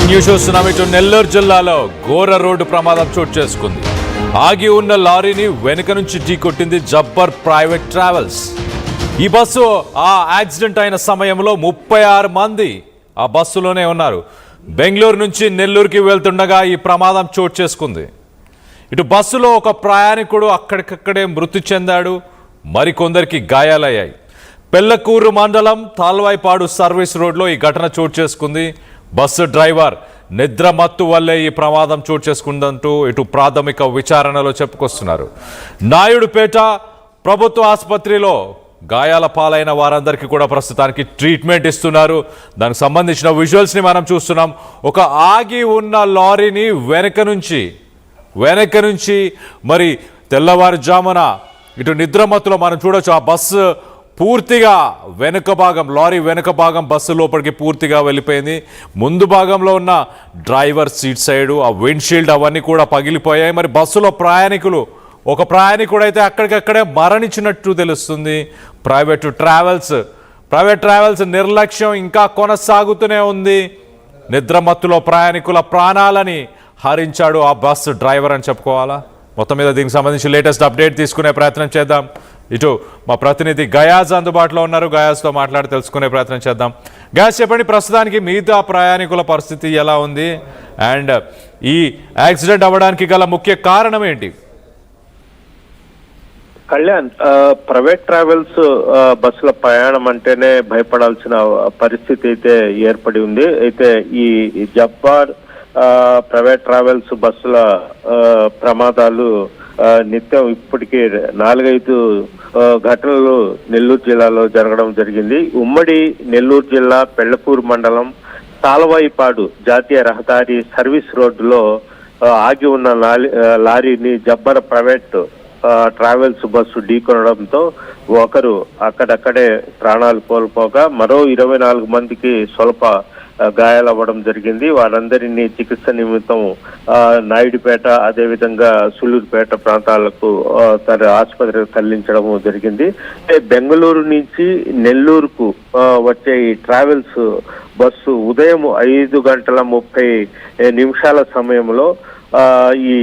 News చూస్తున్నాం. ఇటు నెల్లూరు జిల్లాలో ఘోర రోడ్డు ప్రమాదం చోటు చేసుకుంది. ఆగి ఉన్న లారీని వెనుక నుంచి ఢీకొట్టింది జబ్బర్ ప్రైవేట్ ట్రావెల్స్. ఈ బస్సు ఆ యాక్సిడెంట్ అయిన సమయంలో 36 మంది ఆ బస్సులోనే ఉన్నారు. బెంగళూరు నుంచి నెల్లూరుకి వెళ్తుండగా ఈ ప్రమాదం చోటు చేసుకుంది. ఇటు బస్సులో ఒక ప్రయాణికుడు అక్కడికక్కడే మృతి చెందాడు, మరికొందరికి గాయాలయ్యాయి. పెళ్లకూరు మండలం తాల్వాయిపాడు సర్వీస్ రోడ్లో ఈ ఘటన చోటు చేసుకుంది. బస్సు డ్రైవర్ నిద్రమత్తు వల్లే ఈ ప్రమాదం చోటు చేసుకుందంటూ ఇటు ప్రాథమిక విచారణలో చెప్పుకొస్తున్నారు. నాయుడుపేట ప్రభుత్వ ఆసుపత్రిలో గాయాల పాలైన వారందరికీ కూడా ప్రస్తుతానికి ట్రీట్మెంట్ ఇస్తున్నారు. దానికి సంబంధించిన విజువల్స్ని మనం చూస్తున్నాం. ఒక ఆగి ఉన్న లారీని వెనక నుంచి మరి తెల్లవారుజామున ఇటు నిద్రమత్తులో మనం చూడొచ్చు. ఆ బస్సు పూర్తిగా లారీ వెనుక భాగం బస్సు లోపలికి పూర్తిగా వెళ్ళిపోయింది. ముందు భాగంలో ఉన్న డ్రైవర్ సీట్ సైడు ఆ విండ్షీల్డ్ అవన్నీ కూడా పగిలిపోయాయి. మరి బస్సులో ఒక ప్రయాణికుడు అయితే అక్కడికక్కడే మరణించినట్టు తెలుస్తుంది. ప్రైవేట్ ట్రావెల్స్ నిర్లక్ష్యం ఇంకా కొనసాగుతూనే ఉంది. నిద్రమత్తులో ప్రయాణికుల ప్రాణాలని హరించాడు ఆ బస్సు డ్రైవర్ అని చెప్పుకోవాలా. మొత్తం మీద దీనికి సంబంధించి లేటెస్ట్ అప్డేట్ తీసుకునే ప్రయత్నం చేద్దాం. ఇటు మా ప్రతినిధి గయాజ్ అందుబాటులో ఉన్నారు. గయాజ్తో మాట్లాడి తెలుసుకునే ప్రయత్నం చేద్దాం. గయాజ్, చెప్పండి, ప్రస్తుతానికి మిగతా ప్రయాణికుల పరిస్థితి ఎలా ఉంది అండ్ ఈ యాక్సిడెంట్ అవ్వడానికి గల ముఖ్య కారణం ఏంటి? కళ్యాణ్, ప్రైవేట్ ట్రావెల్స్ బస్సుల ప్రయాణం అంటేనే భయపడాల్సిన పరిస్థితి అయితే ఏర్పడి ఉంది. అయితే ఈ జబ్బార్ ప్రైవేట్ ట్రావెల్స్ బస్సుల ప్రమాదాలు నిత్యం ఇప్పటికీ 4-5 ఘటనలు నెల్లూరు జిల్లాలో జరగడం జరిగింది. ఉమ్మడి నెల్లూరు జిల్లా పెళ్లకూరు మండలం తాల్వాయిపాడు జాతీయ రహదారి సర్వీస్ రోడ్డులో ఆగి ఉన్న లారీని జబ్బర్ ప్రైవేట్ ట్రావెల్స్ బస్సు ఢీకొనడంతో ఒకరు అక్కడక్కడే ప్రాణాలు కోల్పోగా మరో 24 మందికి స్వల్ప గాయాలవ్వడం జరిగింది. వారందరినీ చికిత్స నిమిత్తం నాయుడుపేట అదేవిధంగా సూళ్లూరుపేట ప్రాంతాలకు ఆసుపత్రికి తరలించడం జరిగింది. బెంగళూరు నుంచి నెల్లూరుకు వచ్చే ఈ ట్రావెల్స్ బస్సు ఉదయం 5:30 సమయంలో ఈ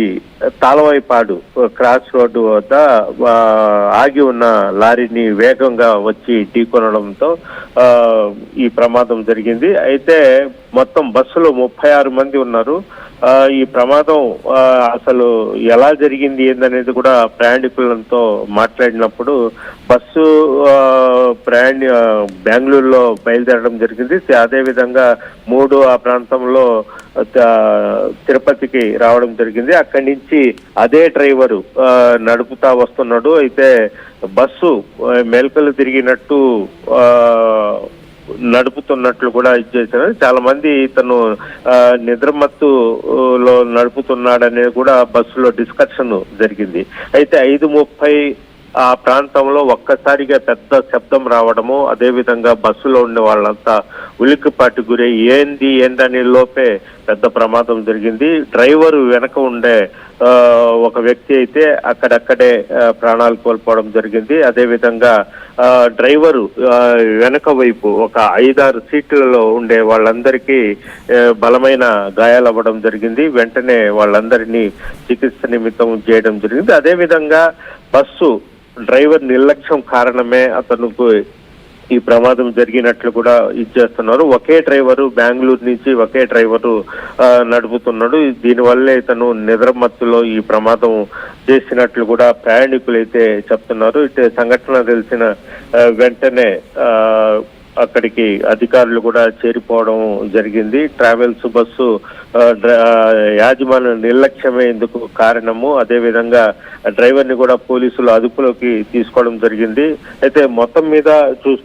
తాళవాయిపాడు క్రాస్ రోడ్డు వద్ద ఆగి ఉన్న లారీని వేగంగా వచ్చి ఢీకొనడంతో ఈ ప్రమాదం జరిగింది. అయితే మొత్తం బస్సులో 36 మంది ఉన్నారు. ఈ ప్రమాదం అసలు ఎలా జరిగింది ఏందనేది కూడా ప్రయాణికులతో మాట్లాడినప్పుడు బస్సు బెంగళూరులో బయలుదేరడం జరిగింది. అదేవిధంగా 3 ఆ ప్రాంతంలో తిరుపతికి రావడం జరిగింది. అక్కడి నుంచి అదే డ్రైవరు నడుపుతా వస్తున్నాడు. అయితే బస్సు మెలకలు తిరిగినట్టు నడుపుతున్నట్లు కూడా ఇచ్చేసారు. చాలా మంది ఇతను నిద్రమత్తులో నడుపుతున్నాడనేది కూడా బస్సులో డిస్కషన్ జరిగింది. అయితే 5:30 ఆ ప్రాంతంలో ఒక్కసారిగా పెద్ద శబ్దం రావడము, అదేవిధంగా బస్సులో ఉండే వాళ్ళంతా ఉలిక్కిపాటి గురై ఏందని లోపే పెద్ద ప్రమాదం జరిగింది. డ్రైవరు వెనక ఉండే ఒక వ్యక్తి అయితే అక్కడక్కడే ప్రాణాలు కోల్పోవడం జరిగింది. అదేవిధంగా డ్రైవరు వెనక వైపు ఒక 5-6 సీట్లలో ఉండే వాళ్ళందరికీ బలమైన గాయాలు అవ్వడం జరిగింది. వెంటనే వాళ్ళందరినీ చికిత్స నిమిత్తం చేయడం జరిగింది. అదేవిధంగా బస్సు డ్రైవర్ నిర్లక్ష్యం కారణమే అతనుకు ఈ ప్రమాదం జరిగినట్లు కూడా ఇచ్చేస్తున్నారు. ఒకే డ్రైవరు బెంగళూరు నుంచి నడుపుతున్నాడు. దీనివల్లే ఇతను నిద్రమత్తులో ఈ ప్రమాదం చేసినట్లు కూడా ప్రయాణికులు అయితే చెప్తున్నారు. ఇటు సంఘటన తెలిసిన వెంటనే అక్కడికి అధికారులు కూడా చేరిపోవడం జరిగింది. ట్రావెల్స్ బస్సు యాజమాన్య నిర్లక్ష్యమే ఇందుకు కారణము. అదేవిధంగా డ్రైవర్ని కూడా పోలీసులు అదుపులోకి తీసుకోవడం జరిగింది. అయితే మొత్తం మీద చూసుకుంటే